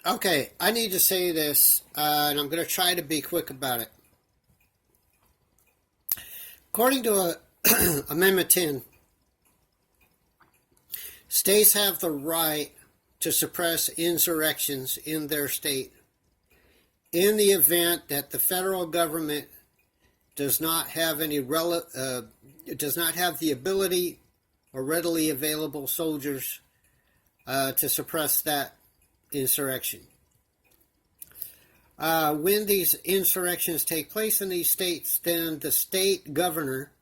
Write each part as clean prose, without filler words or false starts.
Okay, I need to say this, and I'm going to try to be quick about it. According to Amendment 10, states have the right to suppress insurrections in their state in the event that the federal government does not have does not have the ability or readily available soldiers to suppress that insurrection. When these insurrections take place in these states, then the state governor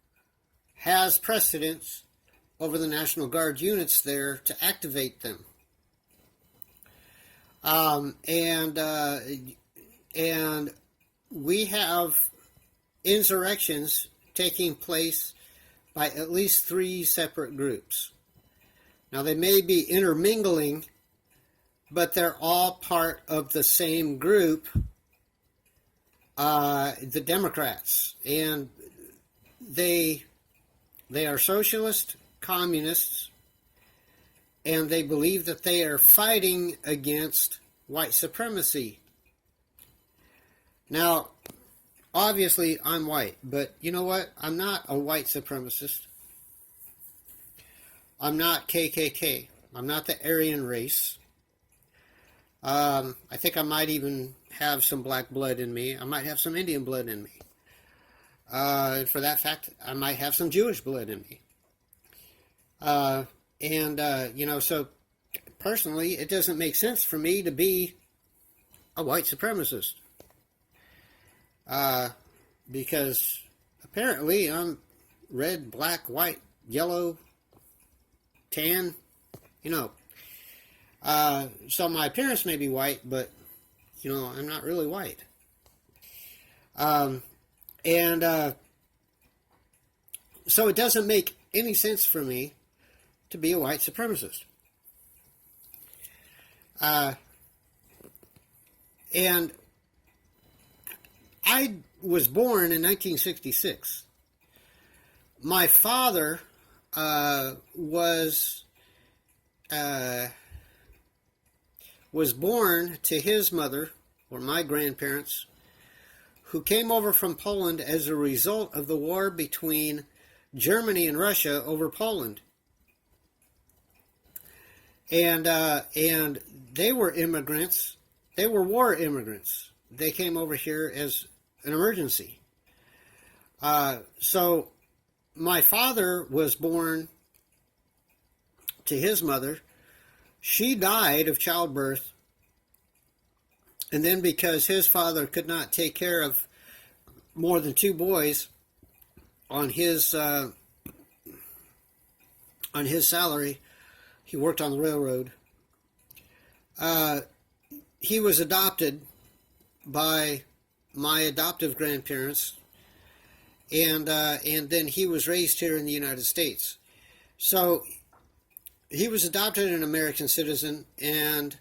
has precedence over the National Guard units there to activate them. And we have insurrections taking place by at least 3 separate groups. Now, they may be intermingling, but they're all part of the same group, the Democrats. And they are socialist communists, and they believe that they are fighting against white supremacy. Now, obviously, I'm white, but you know what? I'm not a white supremacist. I'm not KKK. I'm not the Aryan race. I think I might even have some black blood in me. I might have some Indian blood in me. For that fact, I might have some Jewish blood in me. So personally, it doesn't make sense for me to be a white supremacist. Because apparently I'm red, black, white, yellow, tan, so my appearance may be white, but, I'm not really white. So it doesn't make any sense for me to be a white supremacist. And I was born in 1966. My father was born to his mother, or my grandparents, who came over from Poland as a result of the war between Germany and Russia over Poland. And they were immigrants. They were war immigrants. They came over here as an emergency. So my father was born to his mother. She died of childbirth. And then because his father could not take care of more than 2 boys on his salary, he worked on the railroad. He was adopted by my adoptive grandparents, and then he was raised here in the United States. So he was adopted an American citizen, and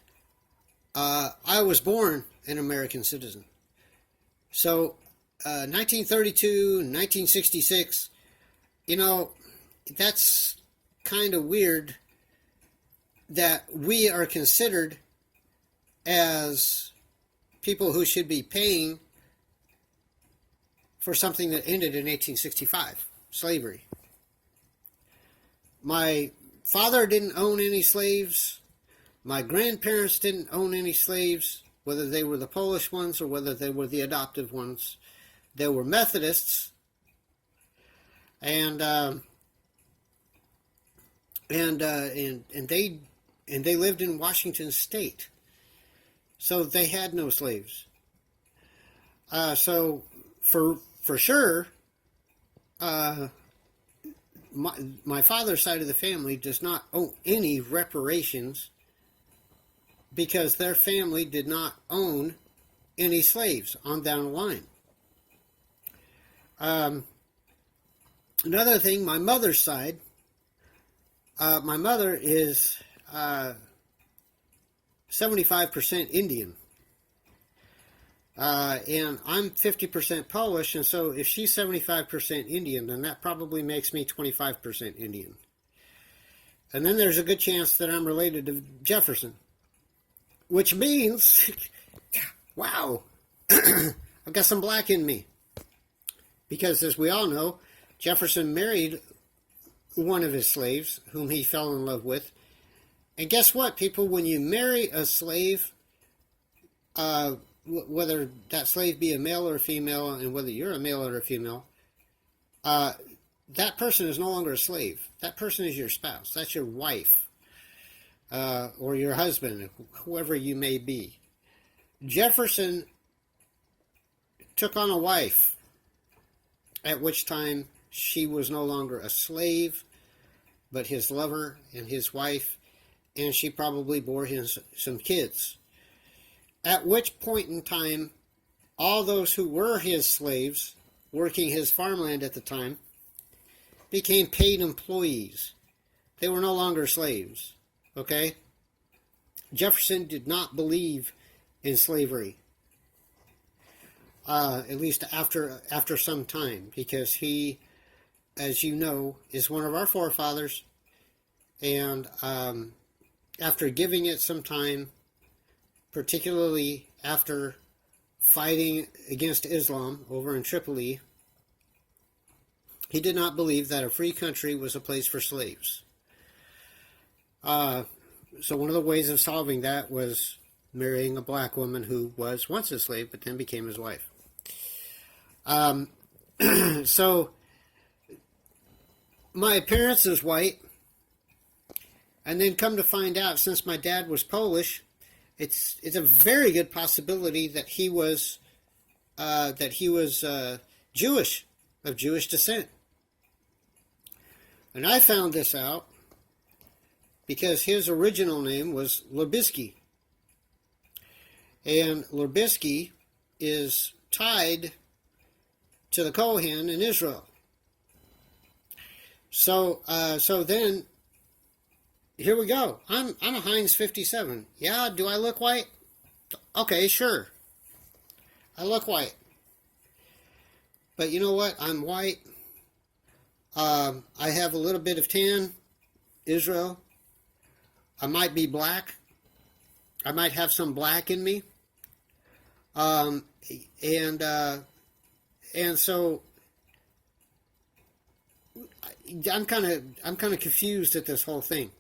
I was born an American citizen. So 1932, 1966, that's kind of weird that we are considered as people who should be paying for something that ended in 1865, slavery. My father didn't own any slaves. My grandparents didn't own any slaves, whether they were the Polish ones or whether they were the adoptive ones. They were Methodists, and they lived in Washington State, so they had no slaves. So for sure, my father's side of the family does not owe any reparations because their family did not own any slaves on down the line. Another thing, my mother's side, my mother is 75% Indian. And I'm 50% Polish, and so if she's 75% Indian, then that probably makes me 25% Indian. And then there's a good chance that I'm related to Jefferson. which means, wow, I've got some black in me. Because as we all know, Jefferson married one of his slaves, whom he fell in love with. And guess what, people? When you marry a slave, whether that slave be a male or a female, and whether you're a male or a female, that person is no longer a slave. That person is your spouse. That's your wife, or your husband, whoever you may be. Jefferson took on a wife, at which time she was no longer a slave, but his lover and his wife, and she probably bore him some kids. At which point in time, all those who were his slaves, working his farmland at the time, became paid employees. They were no longer slaves, okay? Jefferson did not believe in slavery, at least after some time, because he, as you know, is one of our forefathers, and after giving it some time, particularly after fighting against Islam over in Tripoli, he did not believe that a free country was a place for slaves. So one of the ways of solving that was marrying a black woman who was once a slave but then became his wife. So my appearance is white, and then come to find out, since my dad was Polish, it's a very good possibility that he was Jewish, of Jewish descent. And I found this out because his original name was Lubiski. And Lubiski is tied to the Kohen in Israel. So then, here we go. I'm a Heinz 57. Yeah, do I look white? Okay, sure. I look white. But you know what? I'm white. I have a little bit of tan, Israel. I might be black. I might have some black in me. And so I'm kind of confused at this whole thing.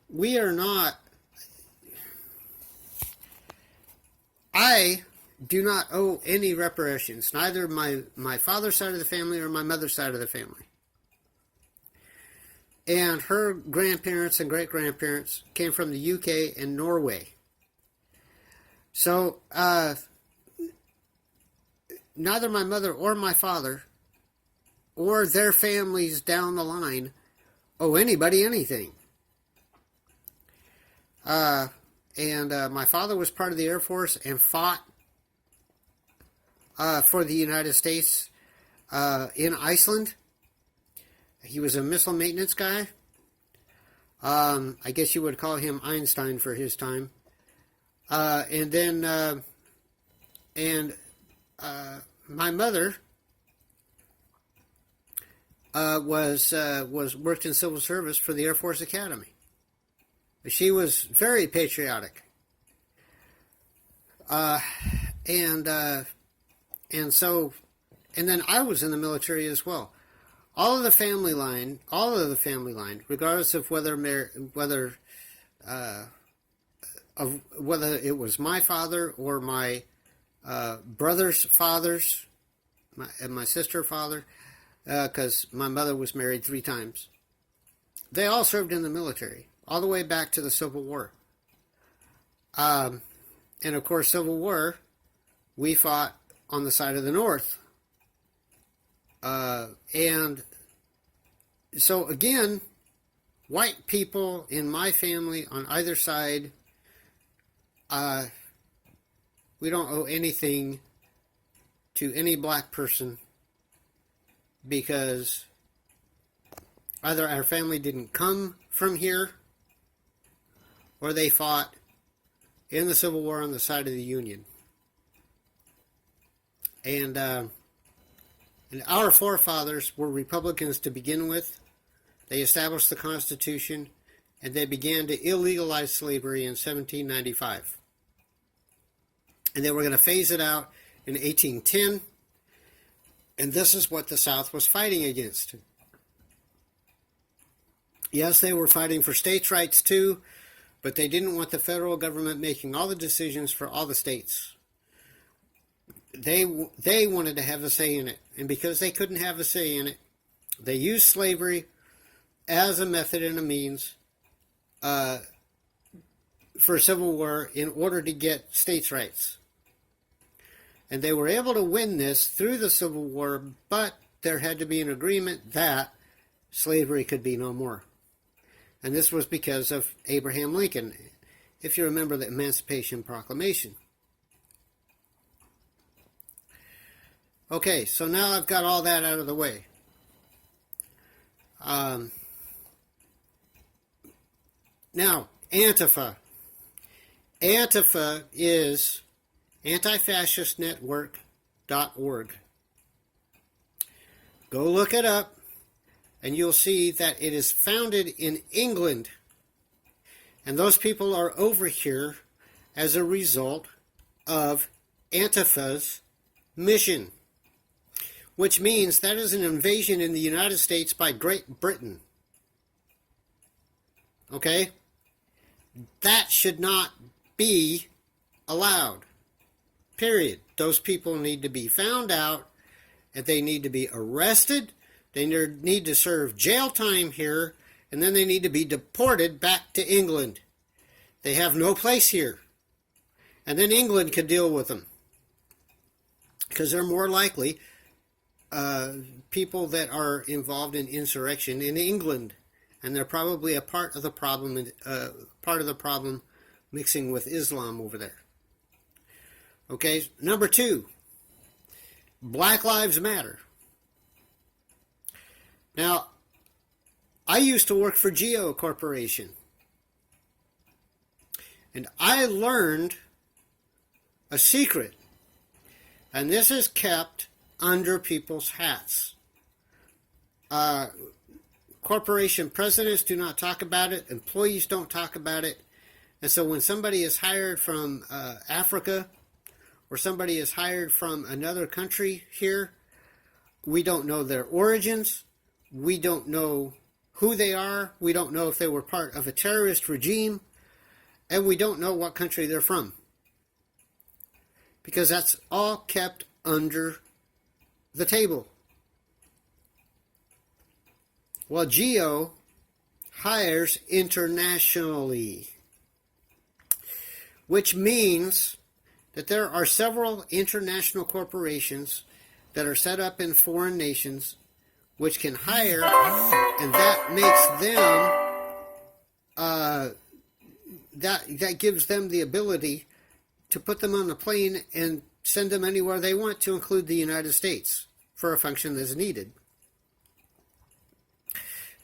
We are not. I do not owe any reparations, neither my father's side of the family or my mother's side of the family. And her grandparents and great-grandparents came from the UK and Norway. So, neither my mother or my father or their families down the line owe anybody anything. And my father was part of the Air Force and fought for the United States in Iceland. He was a missile maintenance guy. I guess you would call him Einstein for his time. And then my mother was worked in civil service for the Air Force Academy. She was very patriotic. And then I was in the military as well. All of the family line, regardless of whether it was my father or my brother's fathers, and my sister's father, because my mother was married 3 times. They all served in the military, all the way back to the Civil War. And of course, Civil War, we fought on the side of the North. And so again, white people in my family on either side, we don't owe anything to any black person because either our family didn't come from here or they fought in the Civil War on the side of the Union. And our forefathers were Republicans to begin with. They established the Constitution. and they began to illegalize slavery in 1795. And they were going to phase it out in 1810, and this is what the South was fighting against. Yes, they were fighting for states' rights too, but they didn't want the federal government making all the decisions for all the states. They wanted to have a say in it, and because they couldn't have a say in it, they used slavery as a method and a means for civil war in order to get states' rights. And they were able to win this through the Civil War, but there had to be an agreement that slavery could be no more. And this was because of Abraham Lincoln, if you remember the Emancipation Proclamation. Okay, so now I've got all that out of the way. Now, Antifa. Antifa is antifascistnetwork.org. Go look it up, and you'll see that it is founded in England. And those people are over here as a result of Antifa's mission, which means that is an invasion in the United States by Great Britain. Okay? That should not be allowed. Period. Those people need to be found out, and they need to be arrested. They need to serve jail time here, and then they need to be deported back to England. They have no place here. And then England can deal with them, because they're more likely people that are involved in insurrection in England, and they're probably a part of the problem. Mixing with Islam over there. Okay, number 2, Black Lives Matter. Now, I used to work for Geo Corporation, and I learned a secret, and this is kept under people's hats. Corporation presidents do not talk about it, employees don't talk about it, and so when somebody is hired from Africa, or somebody is hired from another country here, we don't know their origins, we don't know who they are, we don't know if they were part of a terrorist regime, and we don't know what country they're from. Because that's all kept under the table. Well, Geo hires internationally, which means that there are several international corporations that are set up in foreign nations which can hire, and that makes them, that gives them the ability to put them on a plane and send them anywhere they want, to include the United States, for a function that's needed.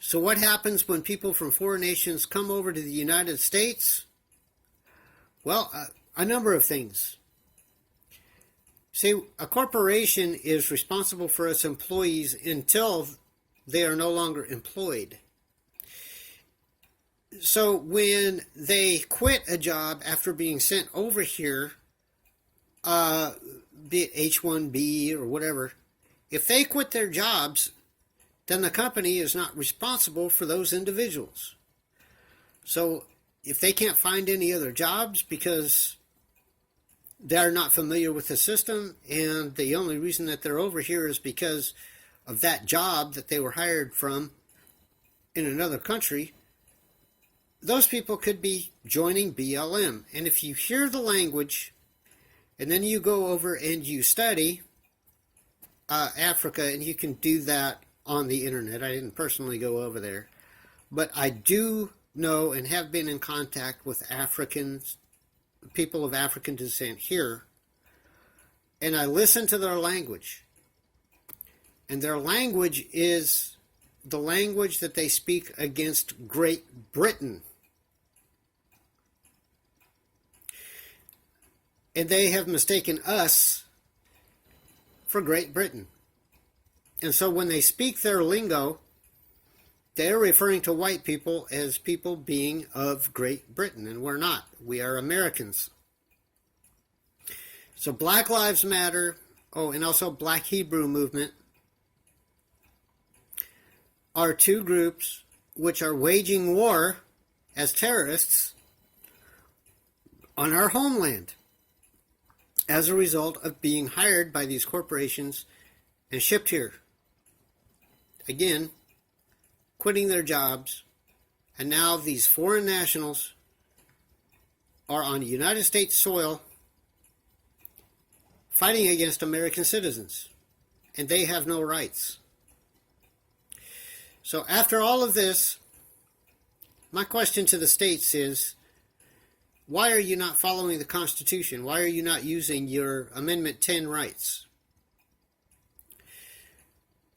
So what happens when people from foreign nations come over to the United States? Well, a number of things. See, a corporation is responsible for its employees until they are no longer employed. So when they quit a job after being sent over here, be it H-1B or whatever, if they quit their jobs, then the company is not responsible for those individuals. So if they can't find any other jobs because they're not familiar with the system, and the only reason that they're over here is because of that job that they were hired from in another country, those people could be joining BLM. And if you hear the language, and then you go over and you study Africa, and you can do that on the internet. I didn't personally go over there, but I do know and have been in contact with Africans, people of African descent here, and I listen to their language. And their language is the language that they speak against Great Britain. And they have mistaken us for Great Britain. And so when they speak their lingo, they're referring to white people as people being of Great Britain, and we're not. We are Americans. So Black Lives Matter, and also Black Hebrew Movement, are two groups which are waging war as terrorists on our homeland as a result of being hired by these corporations and shipped here. Again, quitting their jobs, and now these foreign nationals are on United States soil fighting against American citizens, and they have no rights. So after all of this, my question to the states is, why are you not following the Constitution? Why are you not using your Amendment 10 rights?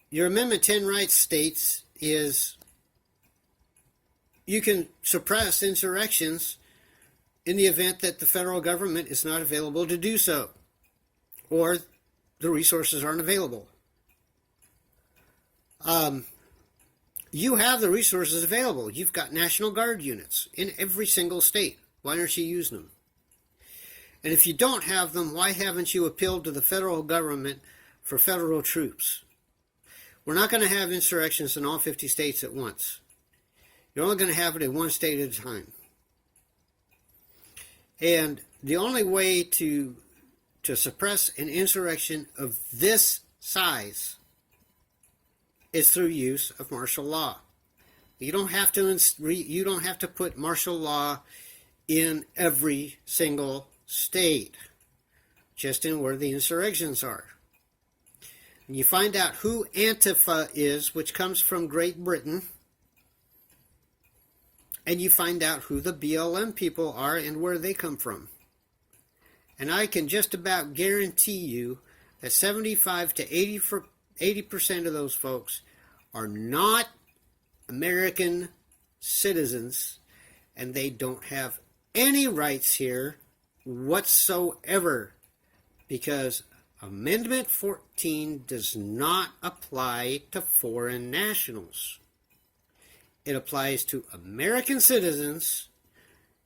Your Amendment 10 rights states is you can suppress insurrections in the event that the federal government is not available to do so, or the resources aren't available. You have the resources available. You've got National Guard units in every single state. Why aren't you using them? And if you don't have them, why haven't you appealed to the federal government for federal troops? We're not going to have insurrections in all 50 states at once. You're only going to have it in one state at a time. And the only way to suppress an insurrection of this size is through use of martial law. You don't have to put martial law in every single state, just in where the insurrections are. And you find out who Antifa is, which comes from Great Britain, and you find out who the BLM people are and where they come from. And I can just about guarantee you that 75 to 80% of those folks are not American citizens, and they don't have any rights here whatsoever, because Amendment 14 does not apply to foreign nationals. It applies to American citizens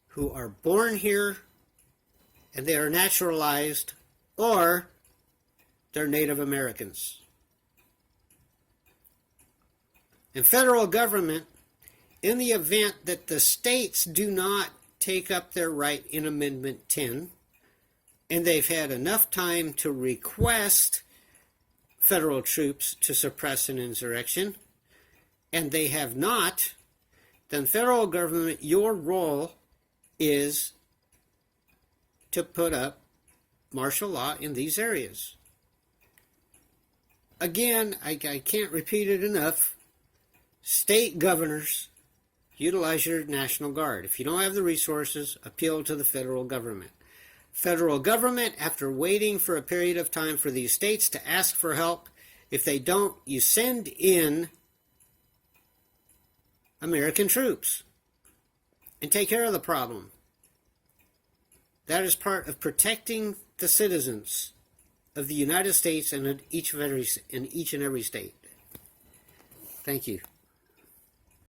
who are born here and they are naturalized, or they're Native Americans. And federal government, in the event that the states do not take up their right in Amendment 10, and they've had enough time to request federal troops to suppress an insurrection, and they have not, then federal government, your role is to put up martial law in these areas. Again, I can't repeat it enough. State governors, utilize your National Guard. If you don't have the resources, appeal to the federal government. Federal government, after waiting for a period of time for these states to ask for help, if they don't, you send in American troops and take care of the problem. That is part of protecting the citizens of the United States and in each and every state. Thank you.